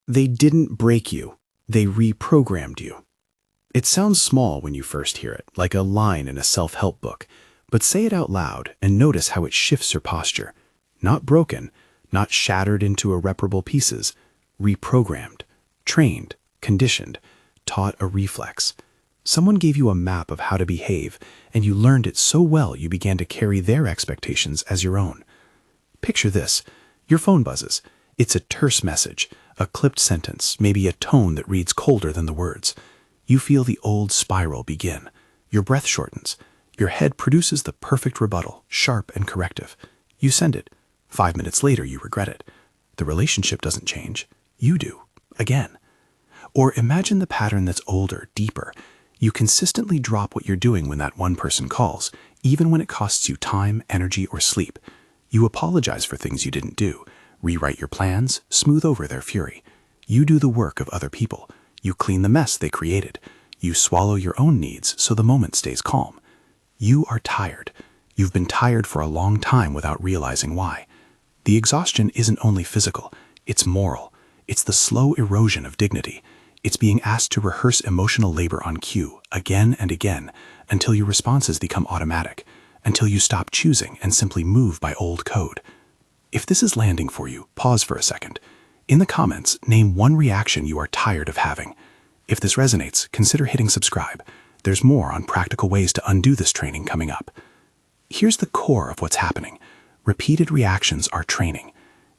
They didn't break you, they reprogrammed you. It sounds small when you first hear it, like a line in a self-help book, but say it out loud and notice how it shifts your posture. Not broken, not shattered into irreparable pieces, reprogrammed, trained, conditioned, taught a reflex. Someone gave you a map of how to behave, and you learned it so well you began to carry their expectations as your own. Picture this. Your phone buzzes. It's a terse message, a clipped sentence, maybe a tone that reads colder than the words. You feel the old spiral begin. Your breath shortens. Your head produces the perfect rebuttal, sharp and corrective. You send it. 5 minutes later, you regret it. The relationship doesn't change. You do. Again. Or imagine the pattern that's older, deeper. You consistently drop what you're doing when that one person calls, even when it costs you time, energy, or sleep. You apologize for things you didn't do, rewrite your plans, smooth over their fury. You do the work of other people. You clean the mess they created. You swallow your own needs so the moment stays calm. You are tired. You've been tired for a long time without realizing why. The exhaustion isn't only physical, it's moral. It's the slow erosion of dignity. It's being asked to rehearse emotional labor on cue again and again until your responses become automatic, until you stop choosing and simply move by old code. If this is landing for you, pause for a second. In the comments, name one reaction you are tired of having. If this resonates, consider hitting subscribe. There's more on practical ways to undo this training coming up. Here's the core of what's happening. Repeated reactions are training.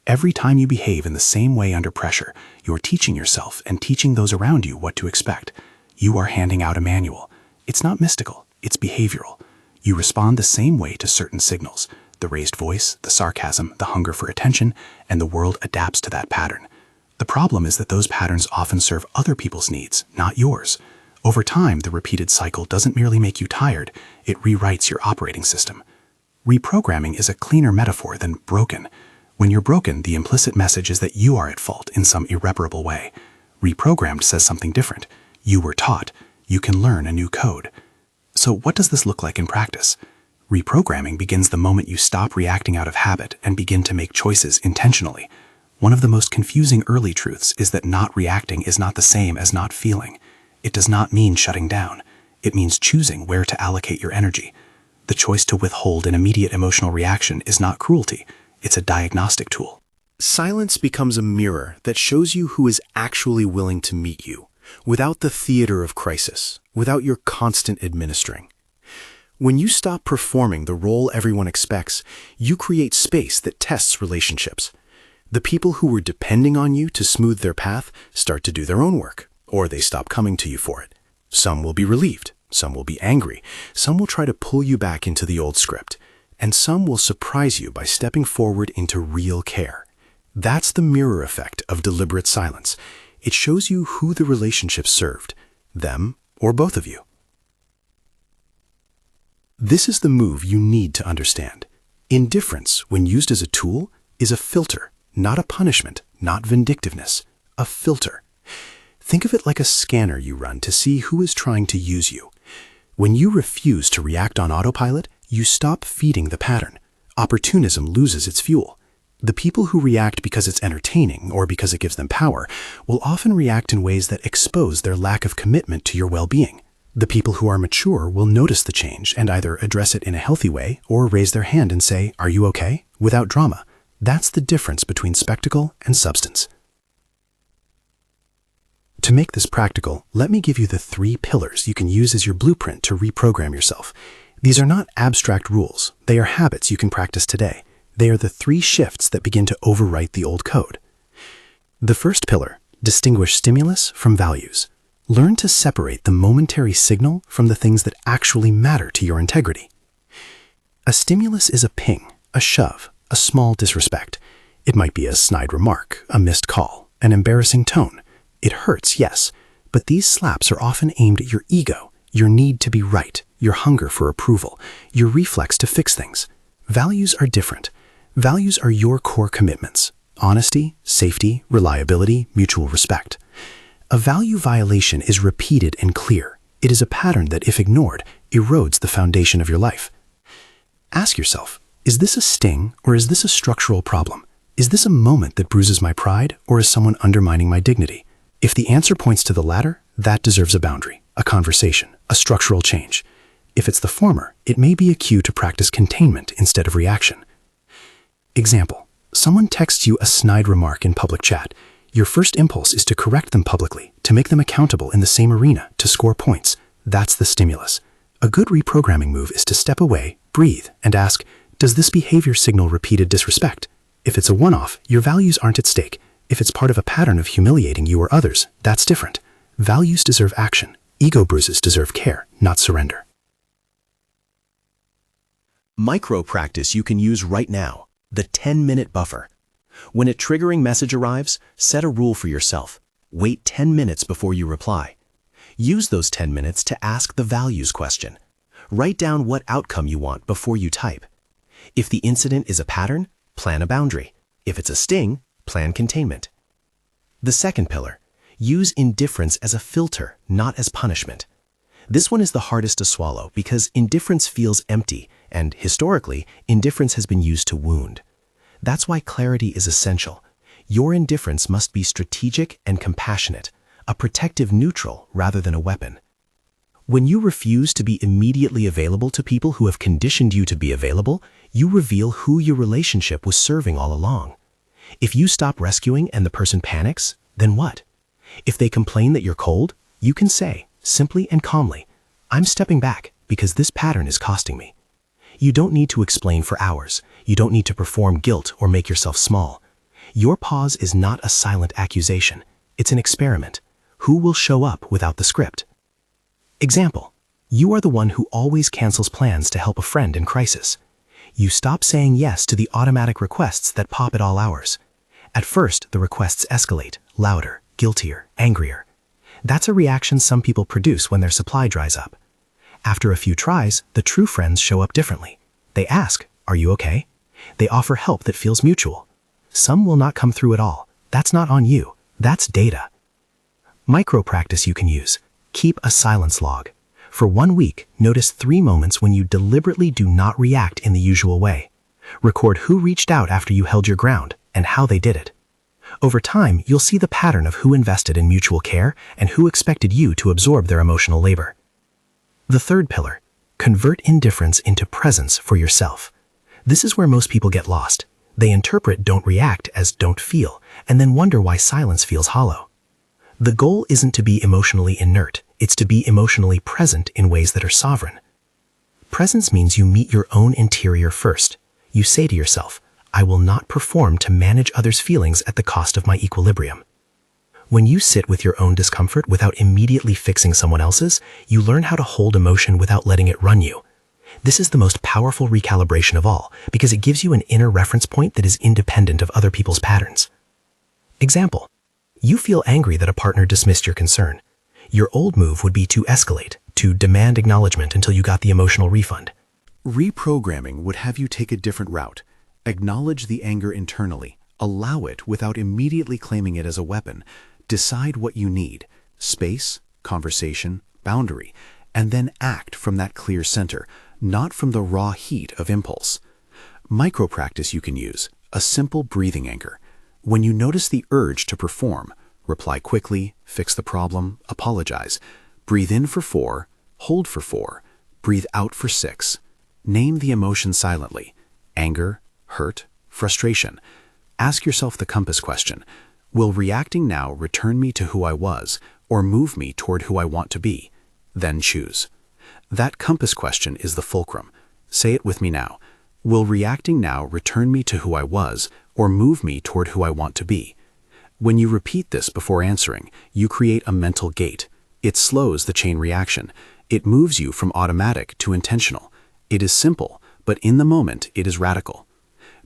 Every time you behave in the same way under pressure, you're teaching yourself and teaching those around you what to expect. You are handing out a manual. It's not mystical, it's behavioral. You respond the same way to certain signals. The raised voice, the sarcasm, the hunger for attention, and the world adapts to that pattern. The problem is that those patterns often serve other people's needs, not yours. Over time, the repeated cycle doesn't merely make you tired, it rewrites your operating system. Reprogramming is a cleaner metaphor than broken. When you're broken, the implicit message is that you are at fault in some irreparable way. Reprogrammed says something different. You were taught. You can learn a new code. So what does this look like in practice? Reprogramming begins the moment you stop reacting out of habit and begin to make choices intentionally. One of the most confusing early truths is that not reacting is not the same as not feeling. It does not mean shutting down. It means choosing where to allocate your energy. The choice to withhold an immediate emotional reaction is not cruelty. It's a diagnostic tool. Silence becomes a mirror that shows you who is actually willing to meet you, without the theater of crisis, without your constant administering. When you stop performing the role everyone expects, you create space that tests relationships. The people who were depending on you to smooth their path start to do their own work, or they stop coming to you for it. Some will be relieved, some will be angry, some will try to pull you back into the old script, and some will surprise you by stepping forward into real care. That's the mirror effect of deliberate silence. It shows you who the relationship served, them or both of you. This is the move you need to understand. Indifference, when used as a tool, is a filter, not a punishment, not vindictiveness, a filter. Think of it like a scanner you run to see who is trying to use you. When you refuse to react on autopilot, you stop feeding the pattern. Opportunism loses its fuel. The people who react because it's entertaining or because it gives them power will often react in ways that expose their lack of commitment to your well-being. The people who are mature will notice the change and either address it in a healthy way or raise their hand and say, "Are you okay?" without drama. That's the difference between spectacle and substance. To make this practical, let me give you the 3 pillars you can use as your blueprint to reprogram yourself. These are not abstract rules. They are habits you can practice today. They are the 3 shifts that begin to overwrite the old code. The first pillar, distinguish stimulus from values. Learn to separate the momentary signal from the things that actually matter to your integrity. A stimulus is a ping, a shove, a small disrespect. It might be a snide remark, a missed call, an embarrassing tone. It hurts, yes, but these slaps are often aimed at your ego, your need to be right, your hunger for approval, your reflex to fix things. Values are different. Values are your core commitments: honesty, safety, reliability, mutual respect. A value violation is repeated and clear. It is a pattern that, if ignored, erodes the foundation of your life. Ask yourself, is this a sting or is this a structural problem? Is this a moment that bruises my pride, or is someone undermining my dignity? If the answer points to the latter, that deserves a boundary, a conversation, a structural change. If it's the former, it may be a cue to practice containment instead of reaction. Example: someone texts you a snide remark in public chat. Your first impulse is to correct them publicly, to make them accountable in the same arena, to score points. That's the stimulus. A good reprogramming move is to step away, breathe, and ask, does this behavior signal repeated disrespect? If it's a one-off, your values aren't at stake. If it's part of a pattern of humiliating you or others, that's different. Values deserve action. Ego bruises deserve care, not surrender. Micro practice you can use right now: the 10-minute buffer. When a triggering message arrives, set a rule for yourself. Wait 10 minutes before you reply. Use those 10 minutes to ask the values question. Write down what outcome you want before you type. If the incident is a pattern, plan a boundary. If it's a sting, plan containment. The second pillar: use indifference as a filter, not as punishment. This one is the hardest to swallow because indifference feels empty, and historically, indifference has been used to wound. That's why clarity is essential. Your indifference must be strategic and compassionate, a protective neutral rather than a weapon. When you refuse to be immediately available to people who have conditioned you to be available, you reveal who your relationship was serving all along. If you stop rescuing and the person panics, then what? If they complain that you're cold, you can say, simply and calmly, I'm stepping back because this pattern is costing me. You don't need to explain for hours. You don't need to perform guilt or make yourself small. Your pause is not a silent accusation. It's an experiment. Who will show up without the script? Example: you are the one who always cancels plans to help a friend in crisis. You stop saying yes to the automatic requests that pop at all hours. At first, the requests escalate, louder, guiltier, angrier. That's a reaction some people produce when their supply dries up. After a few tries, the true friends show up differently. They ask, are you okay? They offer help that feels mutual. Some will not come through at all. That's not on you. That's data. Micro practice you can use: keep a silence log. For 1 week, notice 3 moments when you deliberately do not react in the usual way. Record who reached out after you held your ground and how they did it. Over time, you'll see the pattern of who invested in mutual care and who expected you to absorb their emotional labor. The third pillar: convert indifference into presence for yourself. This is where most people get lost. They interpret don't react as don't feel, and then wonder why silence feels hollow. The goal isn't to be emotionally inert, it's to be emotionally present in ways that are sovereign. Presence means you meet your own interior first. You say to yourself, I will not perform to manage others' feelings at the cost of my equilibrium. When you sit with your own discomfort without immediately fixing someone else's, you learn how to hold emotion without letting it run you. This is the most powerful recalibration of all, because it gives you an inner reference point that is independent of other people's patterns. Example: you feel angry that a partner dismissed your concern. Your old move would be to escalate, to demand acknowledgement until you got the emotional refund. Reprogramming would have you take a different route. Acknowledge the anger internally, allow it without immediately claiming it as a weapon. Decide what you need: space, conversation, boundary, and then act from that clear center, not from the raw heat of impulse. Micro practice you can use: a simple breathing anchor. When you notice the urge to perform, reply quickly, fix the problem, apologize. Breathe in for 4, hold for 4, breathe out for 6. Name the emotion silently: anger, hurt, frustration. Ask yourself the compass question: will reacting now return me to who I was or move me toward who I want to be? Then choose. That compass question is the fulcrum. Say it with me now. Will reacting now return me to who I was or move me toward who I want to be? When you repeat this before answering, you create a mental gate. It slows the chain reaction. It moves you from automatic to intentional. It is simple, but in the moment, it is radical.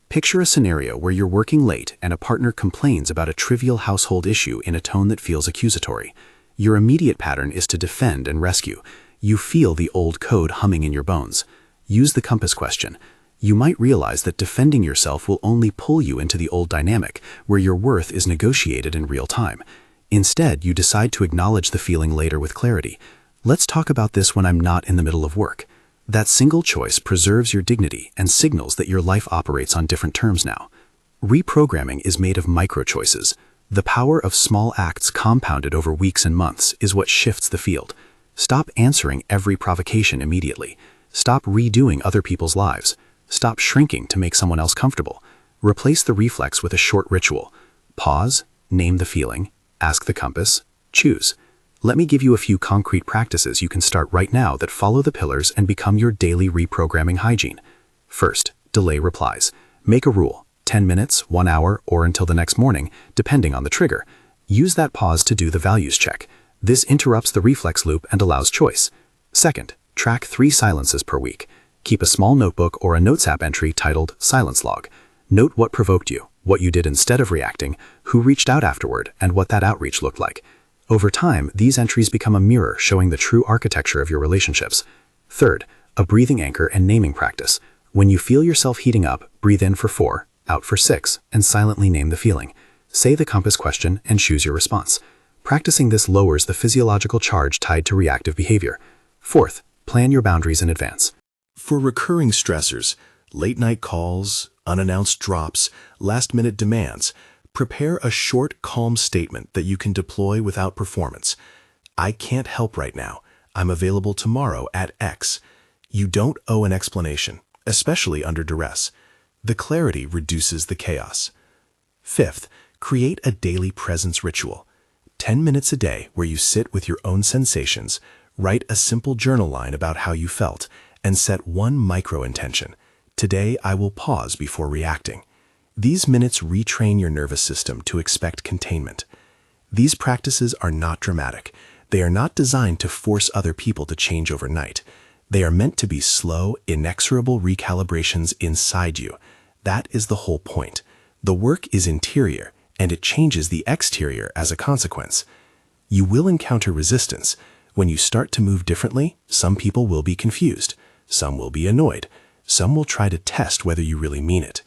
Picture a scenario where you're working late and a partner complains about a trivial household issue in a tone that feels accusatory. Your immediate pattern is to defend and rescue. You feel the old code humming in your bones. Use the compass question. You might realize that defending yourself will only pull you into the old dynamic, where your worth is negotiated in real time. Instead, you decide to acknowledge the feeling later with clarity. Let's talk about this when I'm not in the middle of work. That single choice preserves your dignity and signals that your life operates on different terms now. Reprogramming is made of micro-choices. The power of small acts compounded over weeks and months is what shifts the field. Stop answering every provocation immediately. Stop redoing other people's lives. Stop shrinking to make someone else comfortable. Replace the reflex with a short ritual. Pause, name the feeling, ask the compass, choose. Let me give you a few concrete practices you can start right now that follow the pillars and become your daily reprogramming hygiene. First, delay replies. Make a rule, 10 minutes, 1 hour, or until the next morning, depending on the trigger. Use that pause to do the values check. This interrupts the reflex loop and allows choice. Second, track 3 silences per week. Keep a small notebook or a Notes app entry titled Silence Log. Note what provoked you, what you did instead of reacting, who reached out afterward, and what that outreach looked like. Over time, these entries become a mirror showing the true architecture of your relationships. Third, a breathing anchor and naming practice. When you feel yourself heating up, breathe in for 4, out for 6, and silently name the feeling. Say the compass question and choose your response. Practicing this lowers the physiological charge tied to reactive behavior. Fourth, plan your boundaries in advance. For recurring stressors, late-night calls, unannounced drops, last-minute demands, prepare a short, calm statement that you can deploy without performance. I can't help right now. I'm available tomorrow at X. You don't owe an explanation, especially under duress. The clarity reduces the chaos. Fifth, create a daily presence ritual. 10 minutes a day where you sit with your own sensations, write a simple journal line about how you felt, and set one micro-intention. Today, I will pause before reacting. These minutes retrain your nervous system to expect containment. These practices are not dramatic. They are not designed to force other people to change overnight. They are meant to be slow, inexorable recalibrations inside you. That is the whole point. The work is interior, and it changes the exterior as a consequence. You will encounter resistance. When you start to move differently, some people will be confused. Some will be annoyed. Some will try to test whether you really mean it.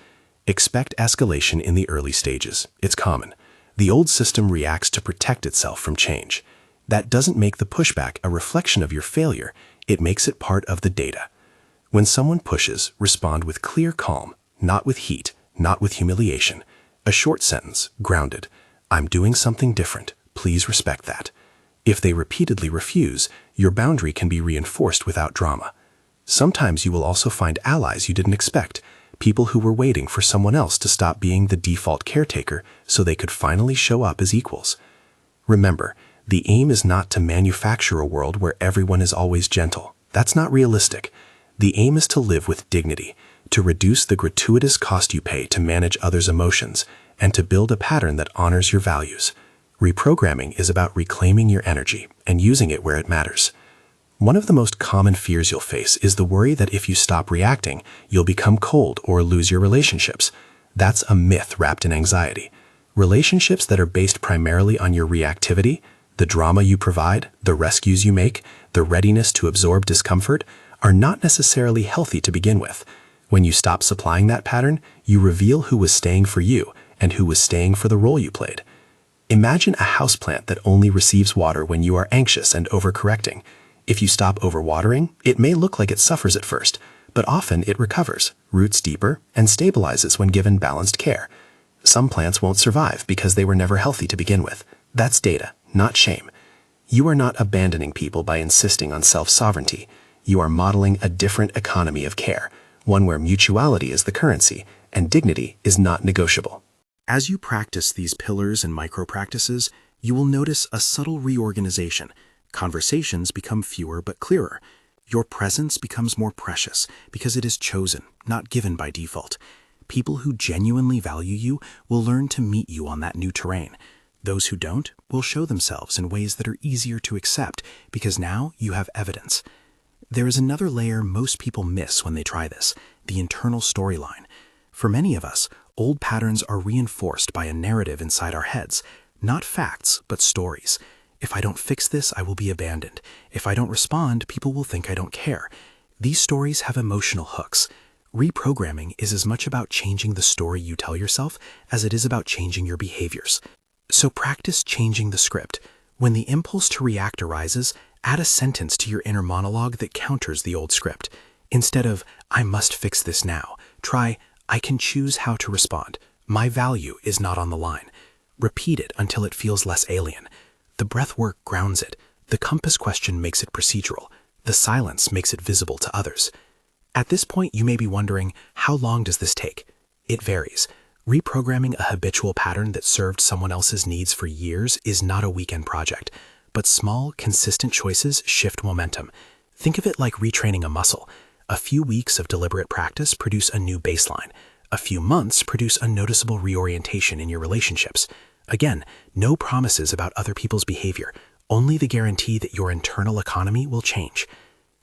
Expect escalation in the early stages. It's common. The old system reacts to protect itself from change. That doesn't make the pushback a reflection of your failure. It makes it part of the data. When someone pushes, respond with clear calm, not with heat, not with humiliation. A short sentence, grounded. I'm doing something different. Please respect that. If they repeatedly refuse, your boundary can be reinforced without drama. Sometimes you will also find allies you didn't expect, people who were waiting for someone else to stop being the default caretaker so they could finally show up as equals. Remember, the aim is not to manufacture a world where everyone is always gentle. That's not realistic. The aim is to live with dignity, to reduce the gratuitous cost you pay to manage others' emotions, and to build a pattern that honors your values. Reprogramming is about reclaiming your energy and using it where it matters. One of the most common fears you'll face is the worry that if you stop reacting, you'll become cold or lose your relationships. That's a myth wrapped in anxiety. Relationships that are based primarily on your reactivity, the drama you provide, the rescues you make, the readiness to absorb discomfort, are not necessarily healthy to begin with. When you stop supplying that pattern, you reveal who was staying for you and who was staying for the role you played. Imagine a houseplant that only receives water when you are anxious and overcorrecting. If you stop overwatering, it may look like it suffers at first, but often it recovers, roots deeper, and stabilizes when given balanced care. Some plants won't survive because they were never healthy to begin with. That's data, not shame. You are not abandoning people by insisting on self-sovereignty. You are modeling a different economy of care, one where mutuality is the currency and dignity is not negotiable. As you practice these pillars and micro-practices, you will notice a subtle reorganization. Conversations become fewer but clearer. Your presence becomes more precious because it is chosen, not given by default. People who genuinely value you will learn to meet you on that new terrain. Those who don't will show themselves in ways that are easier to accept because now you have evidence. There is another layer most people miss when they try this, the internal storyline. For many of us, old patterns are reinforced by a narrative inside our heads, not facts, but stories. If I don't fix this, I will be abandoned. If I don't respond, people will think I don't care. These stories have emotional hooks. Reprogramming is as much about changing the story you tell yourself as it is about changing your behaviors. So practice changing the script. When the impulse to react arises, add a sentence to your inner monologue that counters the old script. Instead of, I must fix this now, try, I can choose how to respond. My value is not on the line. Repeat it until it feels less alien. The breath work grounds it. The compass question makes it procedural. The silence makes it visible to others. At this point, you may be wondering, how long does this take? It varies. Reprogramming a habitual pattern that served someone else's needs for years is not a weekend project, but small, consistent choices shift momentum. Think of it like retraining a muscle. A few weeks of deliberate practice produce a new baseline. A few months produce a noticeable reorientation in your relationships. Again, no promises about other people's behavior, only the guarantee that your internal economy will change.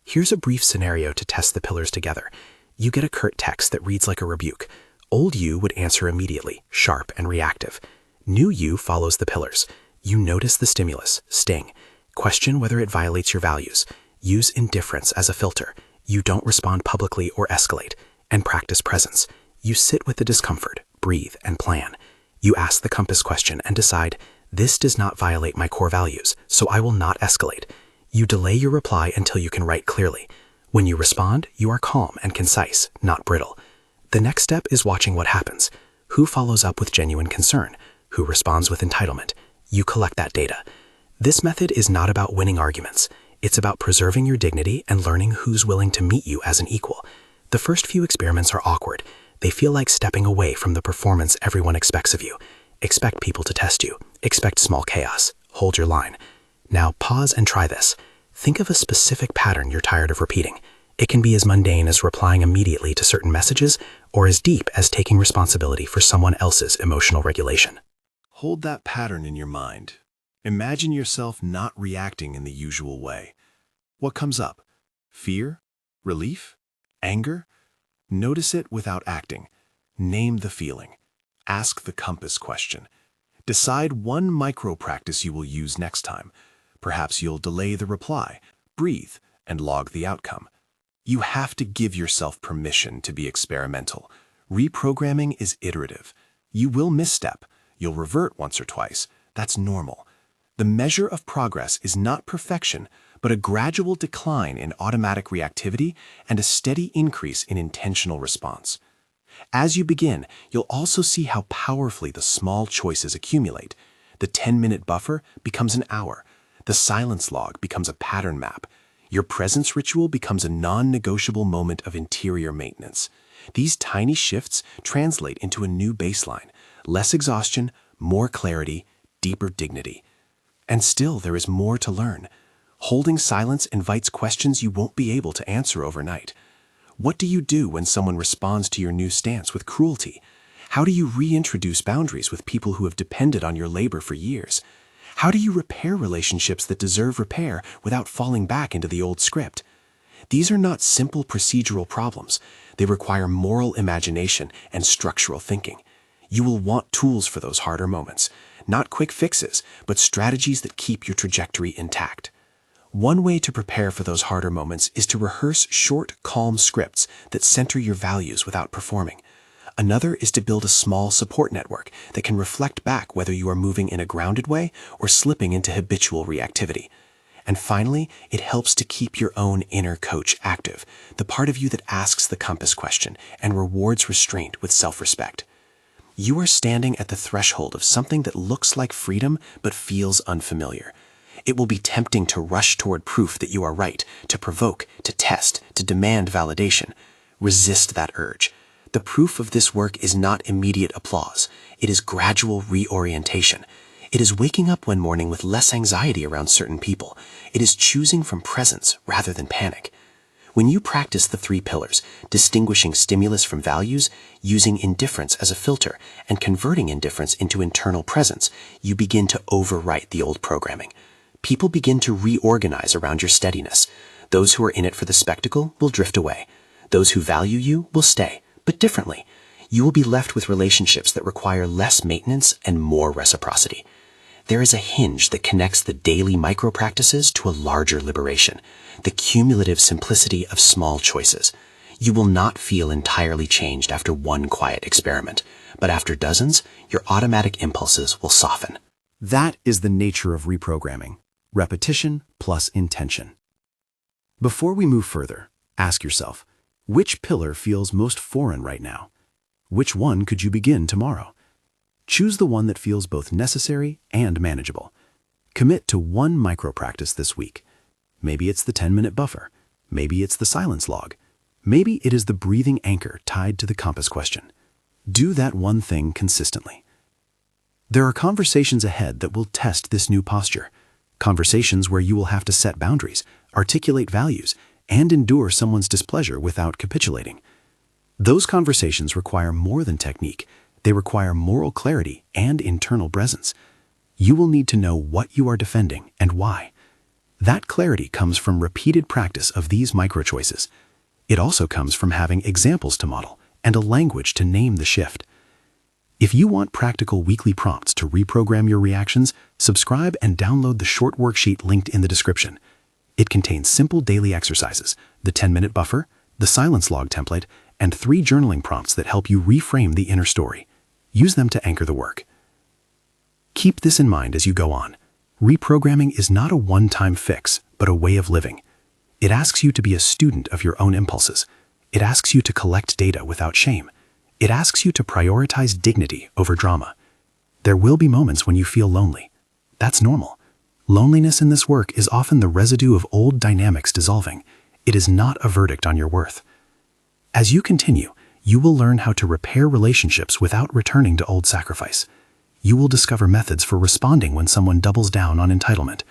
Here's a brief scenario to test the pillars together. You get a curt text that reads like a rebuke. Old you would answer immediately, sharp and reactive. New you follows the pillars. You notice the stimulus, sting. Question whether it violates your values. Use indifference as a filter. You don't respond publicly or escalate. And practice presence. You sit with the discomfort, breathe, and plan. You ask the compass question and decide, this does not violate my core values, so I will not escalate. You delay your reply until you can write clearly. When you respond, you are calm and concise, not brittle. The next step is watching what happens. Who follows up with genuine concern? Who responds with entitlement? You collect that data. This method is not about winning arguments. It's about preserving your dignity and learning who's willing to meet you as an equal. The first few experiments are awkward. They feel like stepping away from the performance everyone expects of you. Expect people to test you. Expect small chaos. Hold your line. Now pause and try this. Think of a specific pattern you're tired of repeating. It can be as mundane as replying immediately to certain messages, or as deep as taking responsibility for someone else's emotional regulation. Hold that pattern in your mind. Imagine yourself not reacting in the usual way. What comes up? Fear? Relief? Anger? Notice it without acting. Name the feeling. Ask the compass question. Decide one micro-practice you will use next time. Perhaps you'll delay the reply, breathe, and log the outcome. You have to give yourself permission to be experimental. Reprogramming is iterative. You will misstep. You'll revert once or twice. That's normal. The measure of progress is not perfection, but a gradual decline in automatic reactivity and a steady increase in intentional response. As you begin, you'll also see how powerfully the small choices accumulate. The 10-minute buffer becomes an hour. The silence log becomes a pattern map. Your presence ritual becomes a non-negotiable moment of interior maintenance. These tiny shifts translate into a new baseline. Less exhaustion, more clarity, deeper dignity. And still, there is more to learn. Holding silence invites questions you won't be able to answer overnight. What do you do when someone responds to your new stance with cruelty? How do you reintroduce boundaries with people who have depended on your labor for years? How do you repair relationships that deserve repair without falling back into the old script? These are not simple procedural problems. They require moral imagination and structural thinking. You will want tools for those harder moments. Not quick fixes, but strategies that keep your trajectory intact. One way to prepare for those harder moments is to rehearse short, calm scripts that center your values without performing. Another is to build a small support network that can reflect back whether you are moving in a grounded way or slipping into habitual reactivity. And finally, it helps to keep your own inner coach active, the part of you that asks the compass question and rewards restraint with self-respect. You are standing at the threshold of something that looks like freedom but feels unfamiliar. It will be tempting to rush toward proof that you are right, to provoke, to test, to demand validation. Resist that urge. The proof of this work is not immediate applause. It is gradual reorientation. It is waking up one morning with less anxiety around certain people. It is choosing from presence rather than panic. When you practice the 3 pillars, distinguishing stimulus from values, using indifference as a filter, and converting indifference into internal presence, you begin to overwrite the old programming. People begin to reorganize around your steadiness. Those who are in it for the spectacle will drift away. Those who value you will stay, but differently. You will be left with relationships that require less maintenance and more reciprocity. There is a hinge that connects the daily micro-practices to a larger liberation, the cumulative simplicity of small choices. You will not feel entirely changed after one quiet experiment, but after dozens, your automatic impulses will soften. That is the nature of reprogramming. Repetition plus intention. Before we move further, ask yourself, which pillar feels most foreign right now? Which one could you begin tomorrow? Choose the one that feels both necessary and manageable. Commit to one micro-practice this week. Maybe it's the 10-minute buffer. Maybe it's the silence log. Maybe it is the breathing anchor tied to the compass question. Do that one thing consistently. There are conversations ahead that will test this new posture. Conversations where you will have to set boundaries, articulate values, and endure someone's displeasure without capitulating. Those conversations require more than technique. They require moral clarity and internal presence. You will need to know what you are defending and why. That clarity comes from repeated practice of these micro-choices. It also comes from having examples to model and a language to name the shift. If you want practical weekly prompts to reprogram your reactions, subscribe and download the short worksheet linked in the description. It contains simple daily exercises, the 10-minute buffer, the silence log template, and 3 journaling prompts that help you reframe the inner story. Use them to anchor the work. Keep this in mind as you go on. Reprogramming is not a one-time fix, but a way of living. It asks you to be a student of your own impulses. It asks you to collect data without shame. It asks you to prioritize dignity over drama. There will be moments when you feel lonely. That's normal. Loneliness in this work is often the residue of old dynamics dissolving. It is not a verdict on your worth. As you continue, you will learn how to repair relationships without returning to old sacrifice. You will discover methods for responding when someone doubles down on entitlement.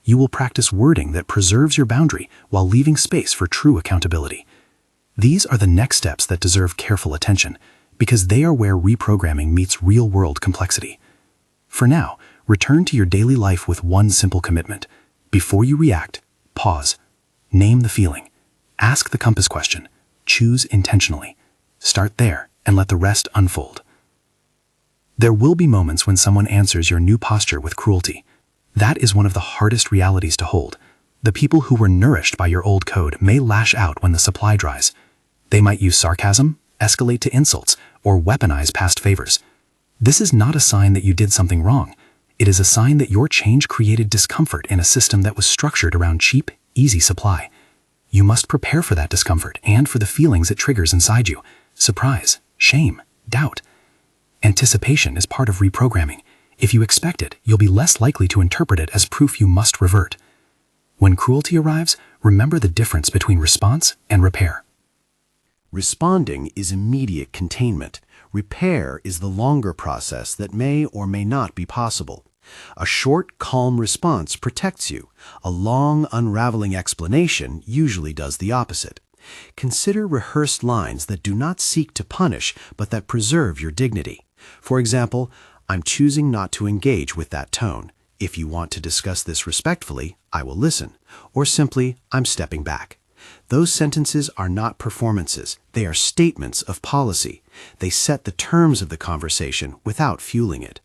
You will practice wording that preserves your boundary while leaving space for true accountability. These are the next steps that deserve careful attention, because they are where reprogramming meets real-world complexity. For now, return to your daily life with one simple commitment. Before you react, pause. Name the feeling. Ask the compass question. Choose intentionally. Start there and let the rest unfold. There will be moments when someone answers your new posture with cruelty. That is one of the hardest realities to hold. The people who were nourished by your old code may lash out when the supply dries. They might use sarcasm, escalate to insults, or weaponize past favors. This is not a sign that you did something wrong. It is a sign that your change created discomfort in a system that was structured around cheap, easy supply. You must prepare for that discomfort and for the feelings it triggers inside you. Surprise, shame, doubt. Anticipation is part of reprogramming. If you expect it, you'll be less likely to interpret it as proof you must revert. When cruelty arrives, remember the difference between response and repair. Responding is immediate containment. Repair is the longer process that may or may not be possible. A short, calm response protects you. A long, unraveling explanation usually does the opposite. Consider rehearsed lines that do not seek to punish, but that preserve your dignity. For example, I'm choosing not to engage with that tone. If you want to discuss this respectfully, I will listen. Or simply, I'm stepping back. Those sentences are not performances. They are statements of policy. They set the terms of the conversation without fueling it.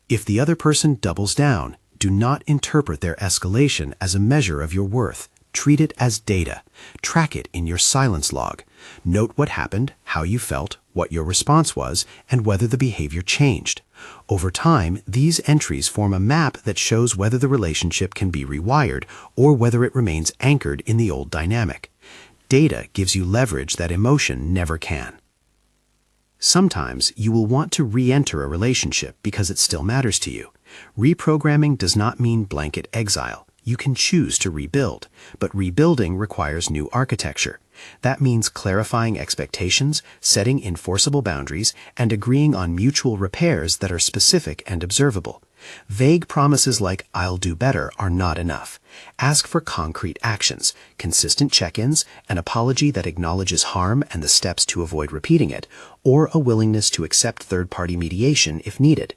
If the other person doubles down, do not interpret their escalation as a measure of your worth. Treat it as data. Track it in your silence log. Note what happened, how you felt, what your response was, and whether the behavior changed. Over time, these entries form a map that shows whether the relationship can be rewired or whether it remains anchored in the old dynamic. Data gives you leverage that emotion never can. Sometimes you will want to re-enter a relationship because it still matters to you. Reprogramming does not mean blanket exile. You can choose to rebuild, but rebuilding requires new architecture. That means clarifying expectations, setting enforceable boundaries, and agreeing on mutual repairs that are specific and observable. Vague promises like "I'll do better" are not enough. Ask for concrete actions, consistent check-ins, an apology that acknowledges harm and the steps to avoid repeating it, or a willingness to accept third-party mediation if needed.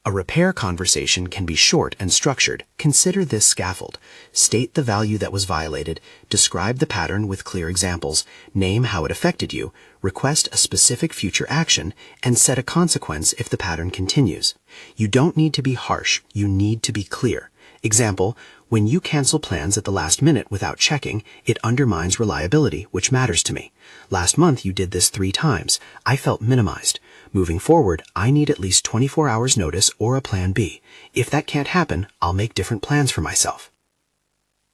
A repair conversation can be short and structured. Consider this scaffold. State the value that was violated, describe the pattern with clear examples, name how it affected you, request a specific future action, and set a consequence if the pattern continues. You don't need to be harsh, you need to be clear. Example, when you cancel plans at the last minute without checking, it undermines reliability, which matters to me. Last month you did this 3 times. I felt minimized. Moving forward, I need at least 24 hours notice or a plan B. If that can't happen, I'll make different plans for myself.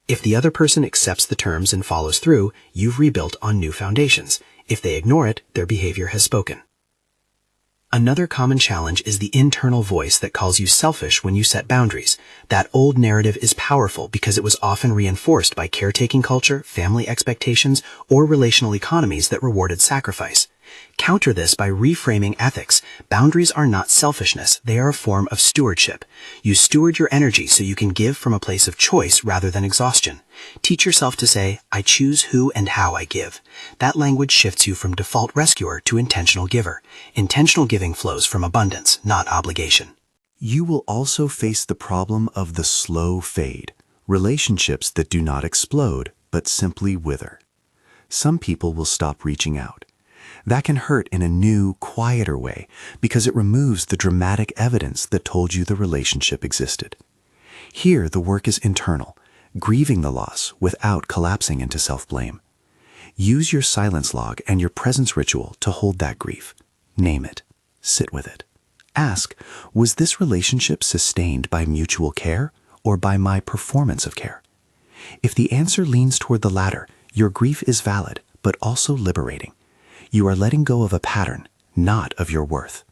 If the other person accepts the terms and follows through, you've rebuilt on new foundations. If they ignore it, their behavior has spoken. Another common challenge is the internal voice that calls you selfish when you set boundaries. That old narrative is powerful because it was often reinforced by caretaking culture, family expectations, or relational economies that rewarded sacrifice. Counter this by reframing ethics. Boundaries are not selfishness, they are a form of stewardship. You steward your energy so you can give from a place of choice rather than exhaustion. Teach yourself to say, I choose who and how I give. That language shifts you from default rescuer to intentional giver. Intentional giving flows from abundance, not obligation. You will also face the problem of the slow fade, relationships that do not explode, but simply wither. Some people will stop reaching out. That can hurt in a new, quieter way because it removes the dramatic evidence that told you the relationship existed. Here, the work is internal, grieving the loss without collapsing into self-blame. Use your silence log and your presence ritual to hold that grief. Name it. Sit with it. Ask, was this relationship sustained by mutual care or by my performance of care? If the answer leans toward the latter, your grief is valid, but also liberating. You are letting go of a pattern, not of your worth.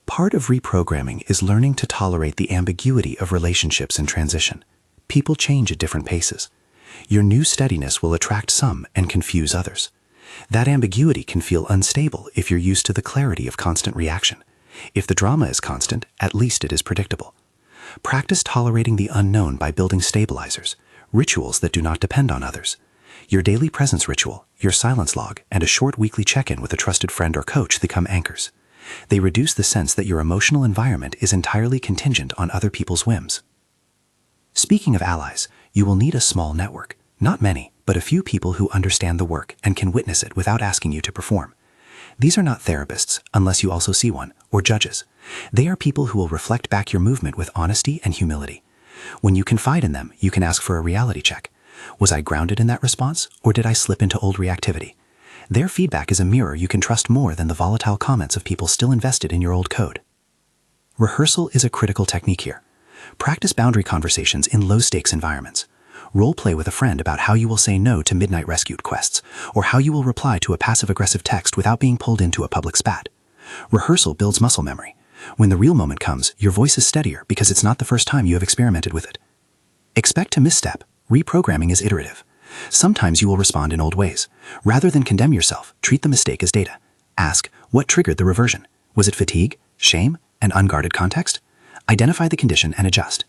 Part of reprogramming is learning to tolerate the ambiguity of relationships in transition. People change at different paces. Your new steadiness will attract some and confuse others. That ambiguity can feel unstable if you're used to the clarity of constant reaction. If the drama is constant, at least it is predictable. Practice tolerating the unknown by building stabilizers, rituals that do not depend on others. Your daily presence ritual, your silence log, and a short weekly check-in with a trusted friend or coach become anchors. They reduce the sense that your emotional environment is entirely contingent on other people's whims. Speaking of allies, you will need a small network. Not many, but a few people who understand the work and can witness it without asking you to perform. These are not therapists, unless you also see one, or judges. They are people who will reflect back your movement with honesty and humility. When you confide in them, you can ask for a reality check. Was I grounded in that response, or did I slip into old reactivity? Their feedback is a mirror you can trust more than the volatile comments of people still invested in your old code. Rehearsal is a critical technique here. Practice boundary conversations in low-stakes environments. Role-play with a friend about how you will say no to midnight rescue quests, or how you will reply to a passive-aggressive text without being pulled into a public spat. Rehearsal builds muscle memory. When the real moment comes, your voice is steadier because it's not the first time you have experimented with it. Expect to misstep. Reprogramming is iterative. Sometimes you will respond in old ways. Rather than condemn yourself, treat the mistake as data. Ask, what triggered the reversion? Was it fatigue, shame, an unguarded context? Identify the condition and adjust.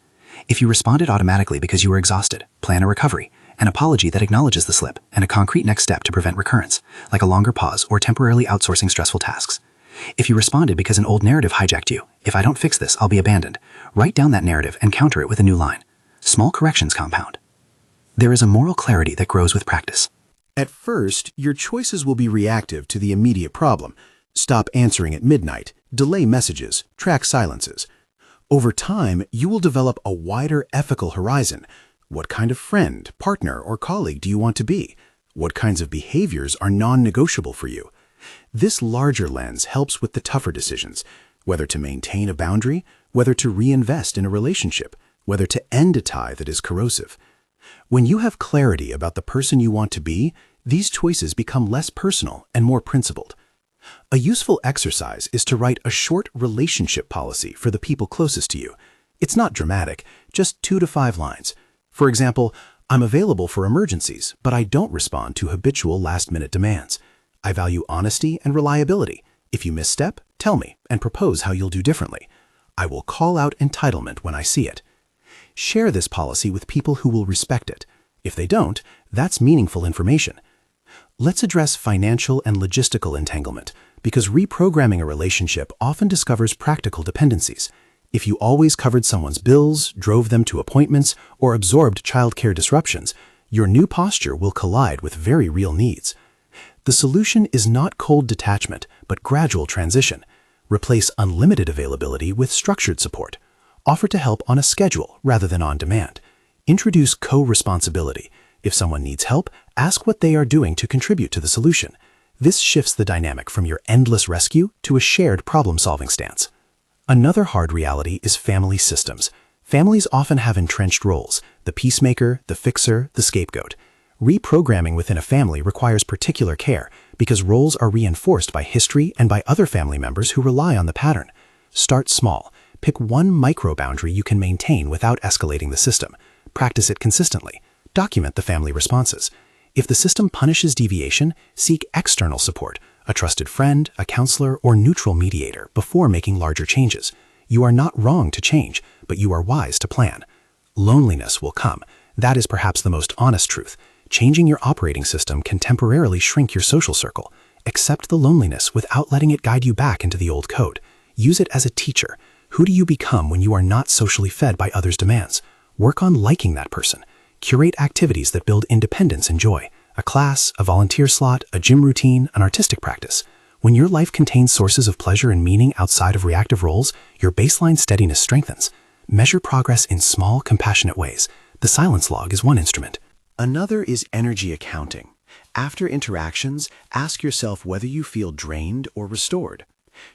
If you responded automatically because you were exhausted, plan a recovery, an apology that acknowledges the slip, and a concrete next step to prevent recurrence, like a longer pause or temporarily outsourcing stressful tasks. If you responded because an old narrative hijacked you, if I don't fix this, I'll be abandoned, write down that narrative and counter it with a new line. Small corrections compound. There is a moral clarity that grows with practice. At first, your choices will be reactive to the immediate problem. Stop answering at midnight, delay messages, track silences. Over time, you will develop a wider ethical horizon. What kind of friend, partner, or colleague do you want to be? What kinds of behaviors are non-negotiable for you? This larger lens helps with the tougher decisions, whether to maintain a boundary, whether to reinvest in a relationship, whether to end a tie that is corrosive. When you have clarity about the person you want to be, these choices become less personal and more principled. A useful exercise is to write a short relationship policy for the people closest to you. It's not dramatic, just 2 to 5 lines. For example, I'm available for emergencies, but I don't respond to habitual last-minute demands. I value honesty and reliability. If you misstep, tell me and propose how you'll do differently. I will call out entitlement when I see it. Share this policy with people who will respect it. If they don't, that's meaningful information. Let's address financial and logistical entanglement, because reprogramming a relationship often discovers practical dependencies. If you always covered someone's bills, drove them to appointments, or absorbed childcare disruptions, your new posture will collide with very real needs. The solution is not cold detachment, but gradual transition. Replace unlimited availability with structured support. Offer to help on a schedule rather than on demand. Introduce co-responsibility. If someone needs help, ask what they are doing to contribute to the solution. This shifts the dynamic from your endless rescue to a shared problem-solving stance. Another hard reality is family systems. Families often have entrenched roles: the peacemaker, the fixer, the scapegoat. Reprogramming within a family requires particular care because roles are reinforced by history and by other family members who rely on the pattern. Start small. Pick one micro-boundary you can maintain without escalating the system. Practice it consistently. Document the family responses. If the system punishes deviation, seek external support, a trusted friend, a counselor, or neutral mediator before making larger changes. You are not wrong to change, but you are wise to plan. Loneliness will come. That is perhaps the most honest truth. Changing your operating system can temporarily shrink your social circle. Accept the loneliness without letting it guide you back into the old code. Use it as a teacher. Who do you become when you are not socially fed by others' demands? Work on liking that person. Curate activities that build independence and joy. A class, a volunteer slot, a gym routine, an artistic practice. When your life contains sources of pleasure and meaning outside of reactive roles, your baseline steadiness strengthens. Measure progress in small, compassionate ways. The silence log is one instrument. Another is energy accounting. After interactions, ask yourself whether you feel drained or restored.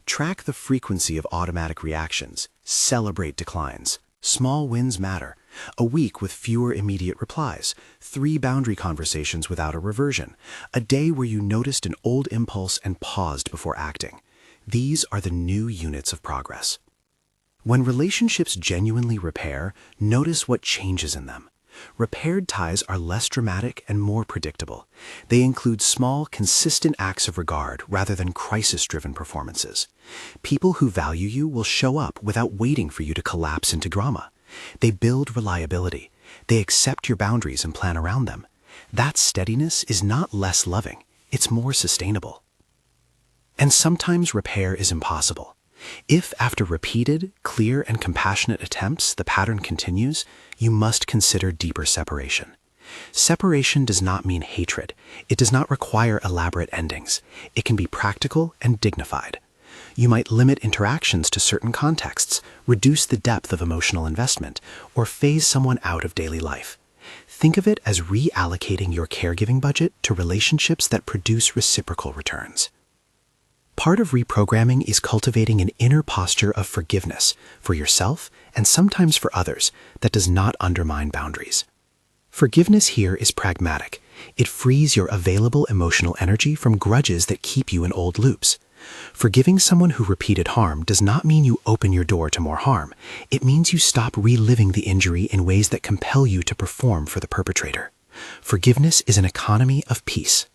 Track the frequency of automatic reactions. Celebrate declines. Small wins matter. A week with fewer immediate replies. 3 boundary conversations without a reversion. A day where you noticed an old impulse and paused before acting. These are the new units of progress. When relationships genuinely repair, notice what changes in them. Repaired ties are less dramatic and more predictable. They include small, consistent acts of regard rather than crisis-driven performances. People who value you will show up without waiting for you to collapse into drama. They build reliability. They accept your boundaries and plan around them. That steadiness is not less loving, it's more sustainable. And sometimes repair is impossible. If, after repeated, clear, and compassionate attempts, the pattern continues, you must consider deeper separation. Separation does not mean hatred. It does not require elaborate endings. It can be practical and dignified. You might limit interactions to certain contexts, reduce the depth of emotional investment, or phase someone out of daily life. Think of it as reallocating your caregiving budget to relationships that produce reciprocal returns. Part of reprogramming is cultivating an inner posture of forgiveness for yourself and sometimes for others that does not undermine boundaries. Forgiveness here is pragmatic. It frees your available emotional energy from grudges that keep you in old loops. Forgiving someone who repeated harm does not mean you open your door to more harm. It means you stop reliving the injury in ways that compel you to perform for the perpetrator. Forgiveness is an economy of peace.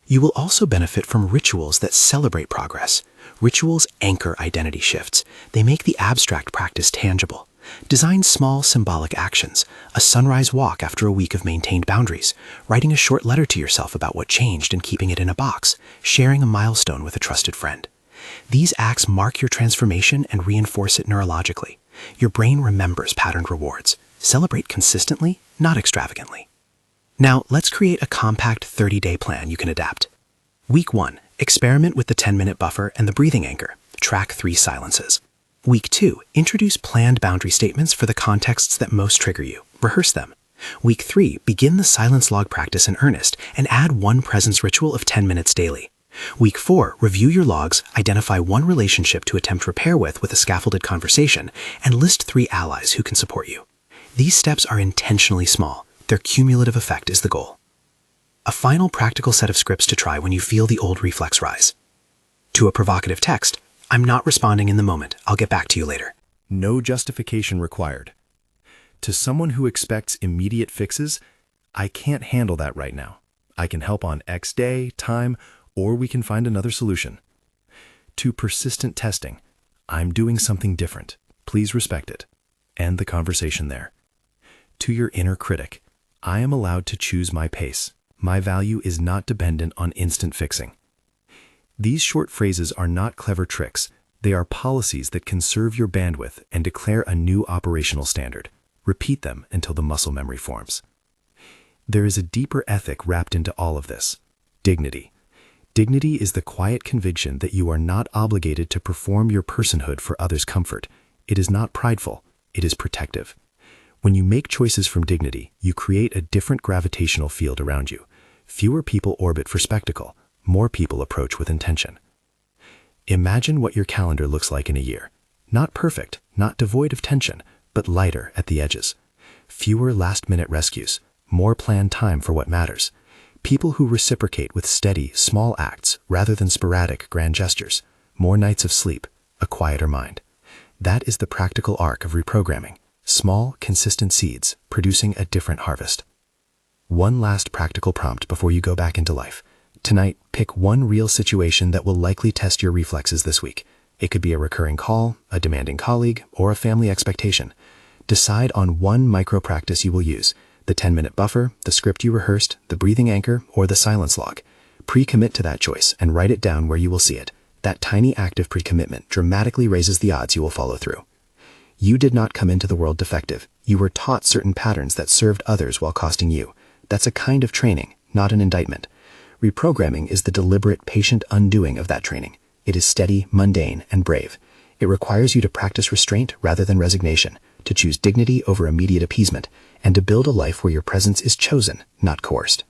You will also benefit from rituals that celebrate progress. Rituals anchor identity shifts. They make the abstract practice tangible. Design small symbolic actions, a sunrise walk after a week of maintained boundaries, writing a short letter to yourself about what changed and keeping it in a box, sharing a milestone with a trusted friend. These acts mark your transformation and reinforce it neurologically. Your brain remembers patterned rewards. Celebrate consistently, not extravagantly. Now, let's create a compact 30-day plan you can adapt. Week 1, experiment with the 10-minute buffer and the breathing anchor. Track 3 silences. Week 2, introduce planned boundary statements for the contexts that most trigger you. Rehearse them. Week 3, begin the silence log practice in earnest and add one presence ritual of 10 minutes daily. Week 4, review your logs, identify one relationship to attempt repair with a scaffolded conversation, and list 3 allies who can support you. These steps are intentionally small. Their cumulative effect is the goal. A final practical set of scripts to try when you feel the old reflex rise. To a provocative text, I'm not responding in the moment. I'll get back to you later. No justification required. To someone who expects immediate fixes, I can't handle that right now. I can help on X day, time, or we can find another solution. To persistent testing, I'm doing something different. Please respect it. End the conversation there. To your inner critic, I am allowed to choose my pace. My value is not dependent on instant fixing. These short phrases are not clever tricks. They are policies that conserve your bandwidth and declare a new operational standard. Repeat them until the muscle memory forms. There is a deeper ethic wrapped into all of this. Dignity. Dignity is the quiet conviction that you are not obligated to perform your personhood for others' comfort. It is not prideful. It is protective. When you make choices from dignity, you create a different gravitational field around you. Fewer people orbit for spectacle. More people approach with intention. Imagine what your calendar looks like in a year. Not perfect, not devoid of tension, but lighter at the edges. Fewer last-minute rescues. More planned time for what matters. People who reciprocate with steady, small acts rather than sporadic, grand gestures. More nights of sleep, a quieter mind. That is the practical arc of reprogramming. Small, consistent seeds producing a different harvest. One last practical prompt before you go back into life. Tonight, pick one real situation that will likely test your reflexes this week. It could be a recurring call, a demanding colleague, or a family expectation. Decide on one micro practice you will use. The 10-minute buffer, the script you rehearsed, the breathing anchor, or the silence log. Pre-commit to that choice and write it down where you will see it. That tiny act of pre-commitment dramatically raises the odds you will follow through. You did not come into the world defective. You were taught certain patterns that served others while costing you. That's a kind of training, not an indictment. Reprogramming is the deliberate, patient undoing of that training. It is steady, mundane, and brave. It requires you to practice restraint rather than resignation, to choose dignity over immediate appeasement, and to build a life where your presence is chosen, not coerced.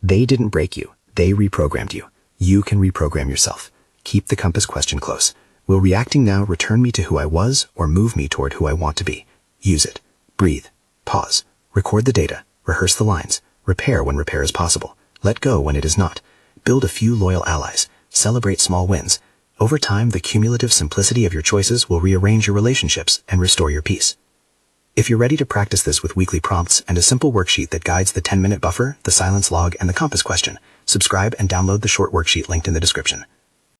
They didn't break you. They reprogrammed you. You can reprogram yourself. Keep the compass question close. Will reacting now return me to who I was or move me toward who I want to be? Use it. Breathe. Pause. Record the data. Rehearse the lines. Repair when repair is possible. Let go when it is not. Build a few loyal allies. Celebrate small wins. Over time, the cumulative simplicity of your choices will rearrange your relationships and restore your peace. If you're ready to practice this with weekly prompts and a simple worksheet that guides the 10-minute buffer, the silence log, and the compass question, subscribe and download the short worksheet linked in the description.